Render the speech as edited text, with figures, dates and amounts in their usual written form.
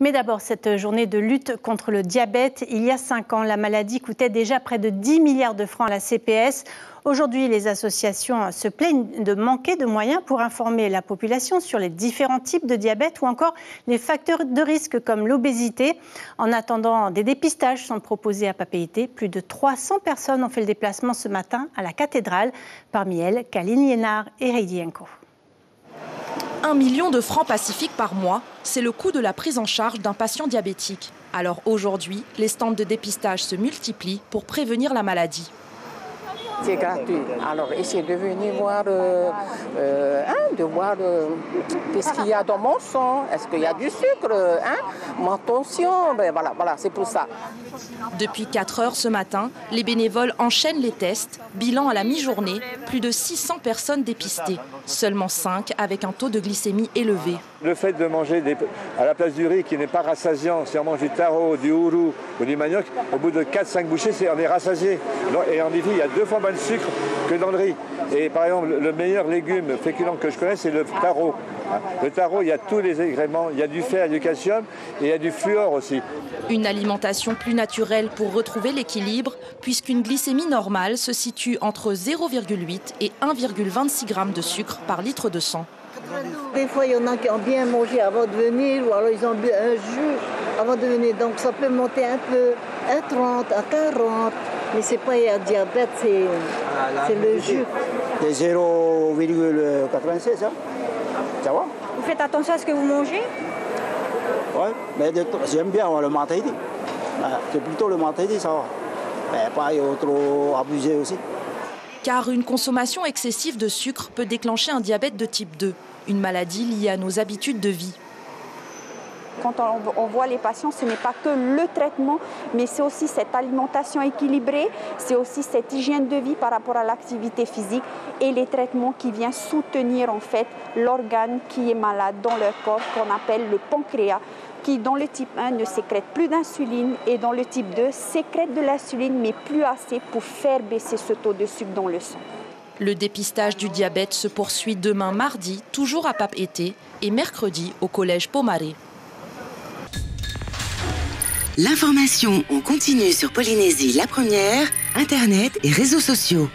Mais d'abord, cette journée de lutte contre le diabète. Il y a 5 ans, la maladie coûtait déjà près de 10 milliards de francs à la CPS. Aujourd'hui, les associations se plaignent de manquer de moyens pour informer la population sur les différents types de diabète ou encore les facteurs de risque comme l'obésité. En attendant, des dépistages sont proposés à Papeete. Plus de 300 personnes ont fait le déplacement ce matin à la cathédrale. Parmi elles, Kaline Liénard et Heidi Enko. 1 million de francs pacifiques par mois, c'est le coût de la prise en charge d'un patient diabétique. Alors aujourd'hui, les stands de dépistage se multiplient pour prévenir la maladie. C'est gratuit. Alors essayez de venir voir, qu'est-ce qu'il y a dans mon sang. Est-ce qu'il y a du sucre, mon tension, voilà, c'est pour ça. Depuis 4 heures ce matin, les bénévoles enchaînent les tests. Bilan à la mi-journée, plus de 600 personnes dépistées. Seulement 5 avec un taux de glycémie élevé. Le fait de manger à la place du riz qui n'est pas rassasiant, si on mange du taro, du hourou ou du manioc, au bout de 4-5 bouchées, on est rassasié. Et en effet, il y a 2 fois moins de sucre que dans le riz. Et par exemple, le meilleur légume féculent que je connais, c'est le taro. Le taro, il y a tous les agréments, il y a du fer, il y a du calcium et il y a du fluor aussi. Une alimentation plus naturelle pour retrouver l'équilibre, puisqu'une glycémie normale se situe entre 0,8 et 1,26 g de sucre par litre de sang. Des fois, il y en a qui ont bien mangé avant de venir, ou alors ils ont bu un jus avant de venir. Donc ça peut monter un peu, à 30, à 40. Mais c'est pas un diabète, c'est le jus. C'est 0,96, hein. Ça va? Vous faites attention à ce que vous mangez? Oui, mais j'aime bien le mentalité. C'est plutôt le mentalité, ça va. Mais pas trop abusé aussi. Car une consommation excessive de sucre peut déclencher un diabète de type 2, une maladie liée à nos habitudes de vie. Quand on voit les patients, ce n'est pas que le traitement, mais c'est aussi cette alimentation équilibrée, c'est aussi cette hygiène de vie par rapport à l'activité physique et les traitements qui viennent soutenir en fait l'organe qui est malade dans leur corps, qu'on appelle le pancréas, qui dans le type 1 ne sécrète plus d'insuline et dans le type 2 sécrète de l'insuline mais plus assez pour faire baisser ce taux de sucre dans le sang. Le dépistage du diabète se poursuit demain mardi, toujours à Papeete, et mercredi au collège Pomaré. L'information en continu sur Polynésie la première, Internet et réseaux sociaux.